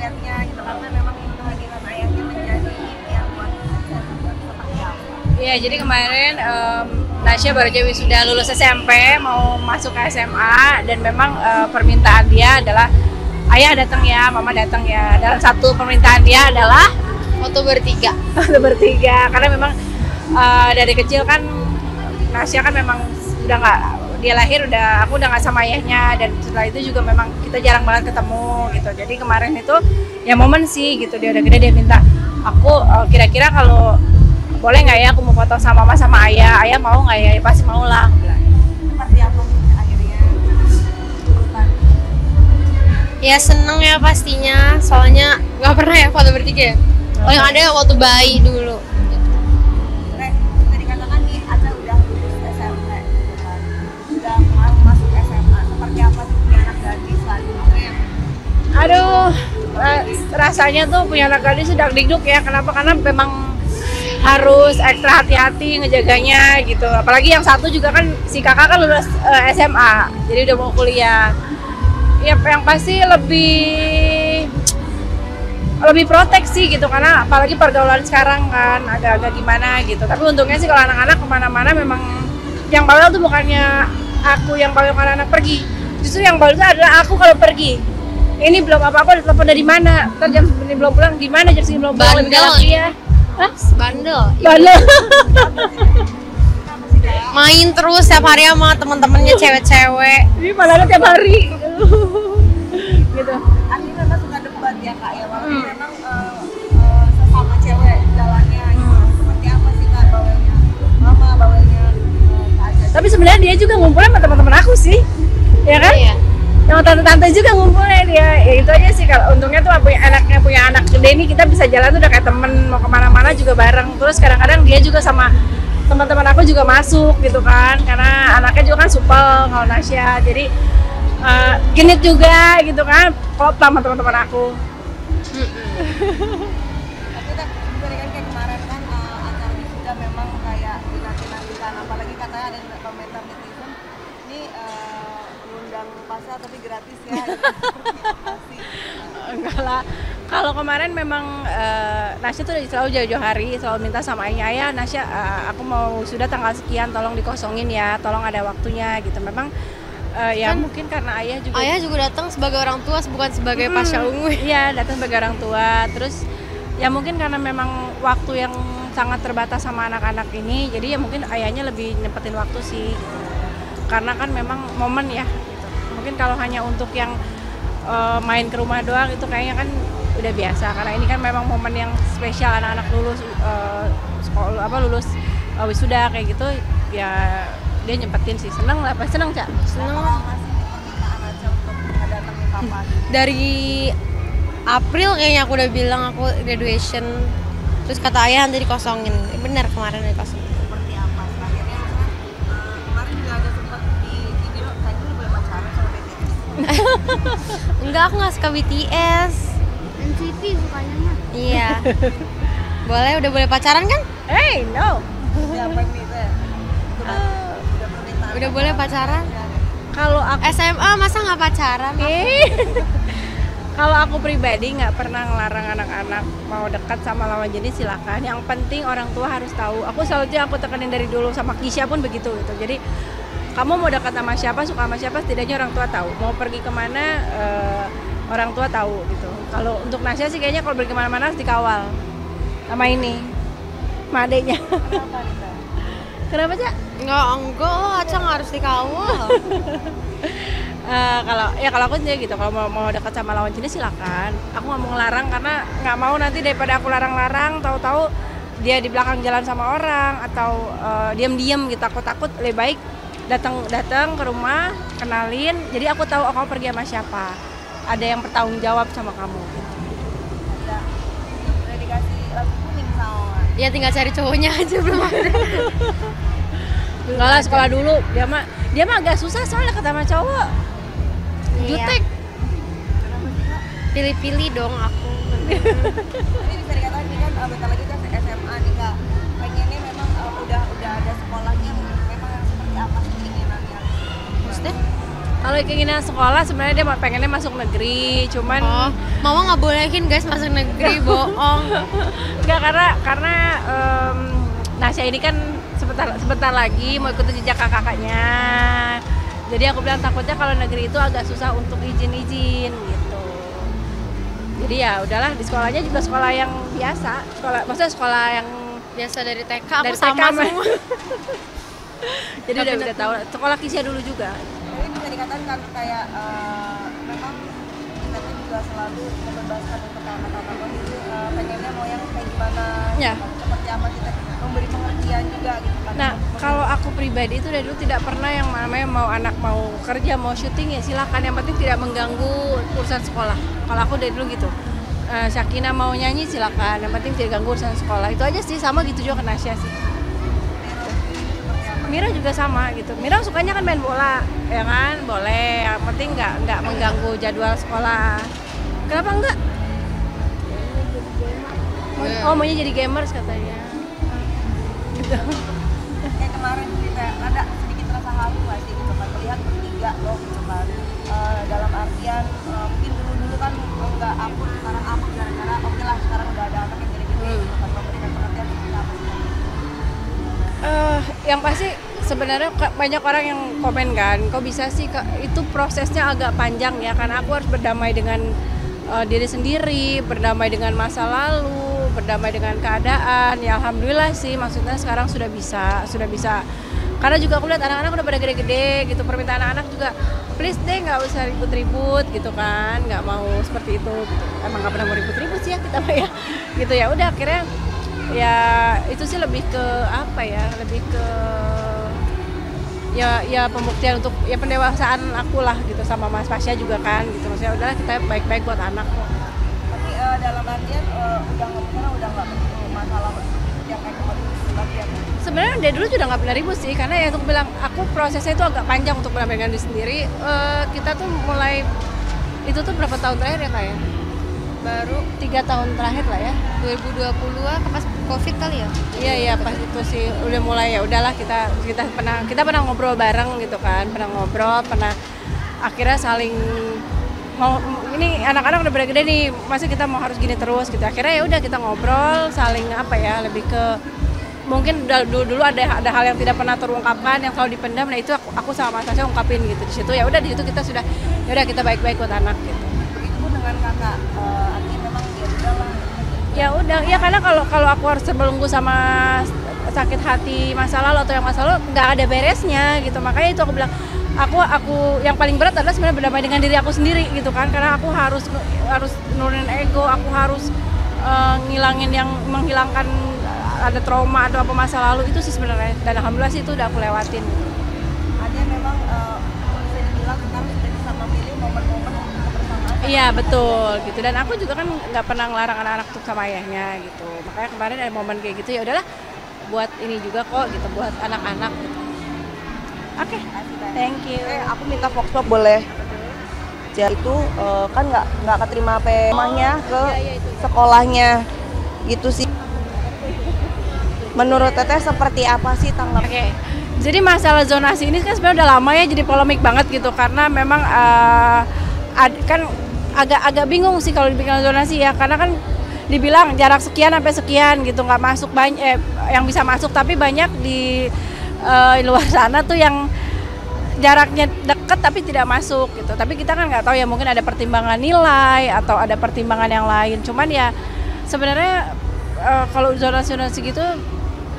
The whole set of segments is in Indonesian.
ayahnya gitu, karena memang kehadiran ayahnya menjadi yang buat seperti apa? Iya, jadi kemarin Nasya baru aja wisuda lulus SMP, mau masuk ke SMA, dan memang permintaan dia adalah ayah datang ya, mama datang ya. Dan satu permintaan dia adalah foto bertiga. foto bertiga, karena memang dari kecil kan Nasya kan memang udah nggak, dia lahir aku udah nggak sama ayahnya, dan setelah itu juga memang kita jarang banget ketemu gitu. Jadi kemarin itu ya momen sih gitu, dia udah gede, dia minta aku kira-kira kalau boleh nggak ya aku mau foto sama mama sama ayah mau nggak ya? Ya pasti mau lah. Seperti apa akhirnya urutan? Ya seneng ya pastinya, soalnya nggak pernah ya foto bertiga ya. Paling ada waktu bayi dulu. Bisa dikatakan nih Aca udah lulus SMP gitu kan, udah mau masuk SMA, seperti apa sih punya anak gadis selanjutnya? Aduh, rasanya tuh punya anak gadis sedang dikduk ya. Kenapa? Karena memang harus ekstra hati-hati ngejaganya gitu. Apalagi yang satu juga kan, si kakak kan lulus SMA, jadi udah mau kuliah. Ya yang pasti lebih proteksi gitu, karena apalagi pergaulan sekarang kan agak-agak gimana gitu. Tapi untungnya sih kalau anak-anak kemana-mana memang yang bawel tuh bukannya aku yang bawel kalau anak pergi, justru yang bawel itu adalah aku kalau pergi. Ini belum apa-apa, udah telepon dari mana, ntar jam segini belum pulang, di mana jam segini belum pulang, lebih galak dia. Hah? Bandel. Bandel. Main terus setiap hari sama temen-temennya cewek-cewek. Ini malah tiap hari. Gitu. Ani memang suka debat ya kak ya, walaupun memang sesama cewek jalannya gitu. Seperti apa sih kak bawelnya mama, bawelnya kak Aca? Tapi sebenarnya dia juga ngumpulnya sama teman-teman aku sih, ya kan? Iya. Sama tante-tante juga ngumpulnya dia. Ya itu aja sih, kalau untungnya tuh punya anak gede nih, kita bisa jalan tuh udah kayak temen, mau kemana-mana juga bareng. Terus kadang-kadang dia juga sama teman-teman aku juga masuk gitu kan, karena anaknya juga kan supel kalau Nasya, jadi genit juga gitu kan, klop sama teman-teman aku. Tapi kan diberikan kayak kemarin kan acara wisuda memang kayak dinanti-nantikan, apalagi katanya ada komentar netizen ini ngundang pasar tapi gratis ya. Enggak lah, kalau kemarin memang Nasya tuh selalu jauh-jauh hari selalu minta sama ayah, Nasya aku mau sudah tanggal sekian, tolong dikosongin ya, tolong ada waktunya gitu. Memang ya Kan mungkin karena Ayah juga datang sebagai orang tua, bukan sebagai Pasha Ungu. iya, datang sebagai orang tua. Terus ya mungkin karena memang waktu yang sangat terbatas sama anak-anak ini, jadi ya mungkin ayahnya lebih nyempetin waktu sih gitu. Karena kan memang momen ya gitu. Mungkin kalau hanya untuk yang main ke rumah doang itu kayaknya kan udah biasa, karena ini kan memang momen yang spesial, anak-anak lulus sekolah lulus wisuda kayak gitu ya, dia nyempetin sih. Seneng lah, pasti seneng Cak. Seneng Kalau lah. ngasih permintaan aja untuk datangin papa. Dari April kayaknya aku udah bilang aku graduation, terus kata ayah nanti dikosongin. Bener kemarin dikosongin. Seperti apa? Akhirnya maksudnya kemarin juga ada sempat di video kayaknya lu boleh pacaran sama BTS. Enggak, aku nggak suka BTS. NCT sukanya mah. Iya. Udah boleh pacaran kan? Hey, no. Siapa nih teh? Udah permintaan. Udah boleh pacaran? Kalau aku SMA masa nggak pacaran? kalau aku pribadi nggak pernah ngelarang anak-anak mau dekat sama lawan jenis, silakan. Yang penting orang tua harus tahu. Aku selalu aku tekenin dari dulu, sama Kisha pun begitu gitu. Jadi kamu mau dekat sama siapa, suka sama siapa, setidaknya orang tua tahu. Mau pergi kemana, orang tua tahu gitu. Kalau untuk Nasya sih kayaknya kalau pergi kemana-mana harus dikawal sama ini, sama adeknya. Kenapa nih teh? Kenapa Cak? Enggak lah, Acang harus dikawal. Kalau aku sih gitu, kalau mau dekat sama lawan jenis silakan. Aku nggak mau ngelarang, karena nggak mau nanti daripada aku larang-larang, tahu-tahu dia di belakang jalan sama orang atau diam-diam gitu. Aku takut, lebih baik datang ke rumah, kenalin. Jadi aku tahu kamu pergi sama siapa. Ada yang bertanggung jawab sama kamu. Gitu. Udah dikasih lampu kuning sama. Ya tinggal cari cowoknya aja, belum ada. Enggak lah, sekolah dulu. Dia mah agak susah soalnya ketemu cowok. Jutek. Kenapa sih kak? Pilih-pilih dong aku. Ini bisa dikatakan ini kan bentar lagi kan SMA nih kak. Pengennya memang udah ada sekolahnya memang yang seperti apa sih keinginannya? Maksudnya? Kalau keinginan sekolah sebenarnya dia pengennya masuk negeri, cuman Oh, mama nggak bolehin guys masuk negeri, bohong. enggak karena Nasya ini kan sebentar lagi mau ikutin jejak kakaknya. Jadi aku bilang takutnya kalau negeri itu agak susah untuk izin gitu. Jadi ya udahlah, di sekolahnya juga sekolah yang biasa, maksudnya sekolah yang Biasa dari TK, aku dari sama TK, semua. Jadi udah tahu. Sekolah Kisya dulu juga. Jadi bisa dikatakan kayak memang kita tuh juga selalu membebaskan untuk anak-anak itu pengennya mau yang kayak gimana, Ya. seperti apa kita memberi pengertian juga gitu kan. Nah, kalau aku pribadi itu dari dulu tidak pernah yang namanya mau anak mau kerja, mau syuting ya silakan, yang penting tidak mengganggu urusan sekolah. Kalau aku dari dulu gitu. Syakina mau nyanyi silakan, yang penting tidak ganggu urusan sekolah. Itu aja sih, sama gitu juga ke Nasya sih. Mira juga sama gitu. Mira sukanya kan main bola, ya kan? Boleh, yang penting nggak mengganggu jadwal sekolah. Kenapa enggak? Oh, maunya jadi gamers katanya. Gitu. Kayak kemarin kita ada sedikit rasa haru nggak sih gitu kan, melihat bertiga loh gitu kan. Dalam artian mungkin dulu kan nggak akur, sekarang akur gara-gara oke lah sekarang udah ada anak yang gede-gede gitu kan, memberikan pengertian seperti apa sih? Yang pasti sebenarnya banyak orang yang komen kan, kok bisa sih itu prosesnya agak panjang ya, karena aku harus berdamai dengan diri sendiri, berdamai dengan masa lalu, berdamai dengan keadaan. Ya alhamdulillah sih, maksudnya sekarang sudah bisa. Karena juga aku lihat anak-anak udah pada gede-gede gitu, permintaan anak juga please deh nggak usah ribut-ribut gitu kan, nggak mau seperti itu gitu. Emang nggak pernah mau ribut-ribut sih ya kita mah ya gitu. Ya udah akhirnya ya itu sih lebih ke apa ya, lebih ke ya pembuktian untuk ya pendewasaan aku lah gitu, sama Mas Pasya juga kan gitu. Maksudnya udahlah kita baik-baik buat anak kok. Tapi dalam artian udah nggak begitu masalah yang kayak kemarin lagi ya. Sebenarnya dari dulu juga nggak pernah ribut sih, karena ya aku bilang aku prosesnya itu agak panjang untuk mendapatkan diri sendiri. Kita tuh mulai itu tuh berapa tahun terakhir ya Kak ya? Baru 3 tahun terakhir lah ya. 2020 pas Covid kali ya? Iya pas itu sih udah mulai, ya udahlah kita pernah ngobrol bareng gitu kan, pernah akhirnya saling mau, ini anak-anak udah pada gede nih, masa kita mau harus gini terus gitu. Akhirnya ya udah kita ngobrol, saling apa ya, lebih ke mungkin dulu ada hal yang tidak pernah terungkapkan, yang selalu dipendam. Nah itu aku sama Mas Tasya ungkapin gitu di situ. Ya udah di situ kita sudah ya udah kita baik-baik buat anak gitu. Begitupun dengan kakak, artinya memang ya udahlah. Ya udah, ya karena kalau aku harus terbelenggu sama sakit hati masa lalu atau yang masa lalu nggak ada beresnya gitu. Makanya itu aku bilang aku yang paling berat adalah sebenarnya berdamai dengan diri aku sendiri gitu kan, karena aku harus nurunin ego, aku harus menghilangkan ada trauma atau apa masa lalu itu sih sebenarnya, dan alhamdulillah sih itu udah aku lewatin. Artinya memang bisa dibilang sekarang sudah bisa memilih momen-momen untuk kebersamaan. Iya betul gitu, dan aku juga kan nggak pernah ngelarang anak-anak untuk sama ayahnya gitu. Makanya kemarin ada momen kayak gitu, ya udahlah buat ini juga kok gitu, buat anak-anak gitu. Oke, thank you. Aku minta Vox Pop boleh? Ya itu kan nggak keterima rumahnya ke sekolahnya gitu sih. Menurut Teteh seperti apa sih tanggapan? Oke. Jadi masalah zonasi ini kan sebenarnya udah lama ya jadi polemik banget gitu, karena memang kan agak bingung sih kalau dibikin zonasi ya, karena kan dibilang jarak sekian sampai sekian gitu, nggak masuk banyak yang bisa masuk, tapi banyak di luar sana tuh yang jaraknya deket tapi tidak masuk gitu. Tapi kita kan nggak tahu ya, mungkin ada pertimbangan nilai atau ada pertimbangan yang lain. Cuman ya sebenarnya kalau zonasi gitu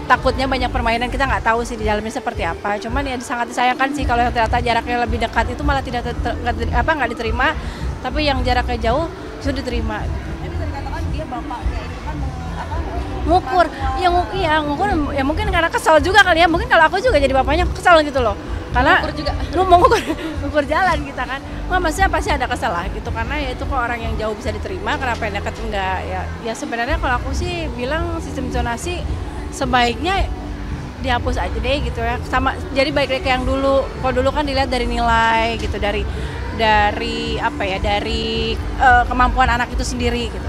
takutnya banyak permainan, kita nggak tahu sih di dalamnya seperti apa. Cuman ya sangat disayangkan sih kalau ternyata jaraknya lebih dekat itu malah nggak diterima, tapi yang jaraknya jauh itu diterima. Tapi dikatakan dia bapaknya itu kan Ngukur, ngukur ya mungkin karena kesal juga kali ya. Mungkin kalau aku juga jadi bapaknya kesal gitu loh. Karena lu mau ngukur jalan kita kan. Nggak, maksudnya pasti ada kesal lah gitu, karena ya itu kok orang yang jauh bisa diterima, kenapa yang dekat enggak ya. Ya sebenarnya kalau aku sih bilang sistem zonasi sebaiknya dihapus aja deh gitu ya. Sama jadi baik kayak yang dulu. Kalau dulu kan dilihat dari nilai gitu, dari apa ya, dari kemampuan anak itu sendiri gitu.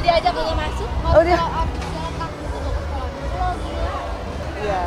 Diajak masuk, Oh dia. Iya.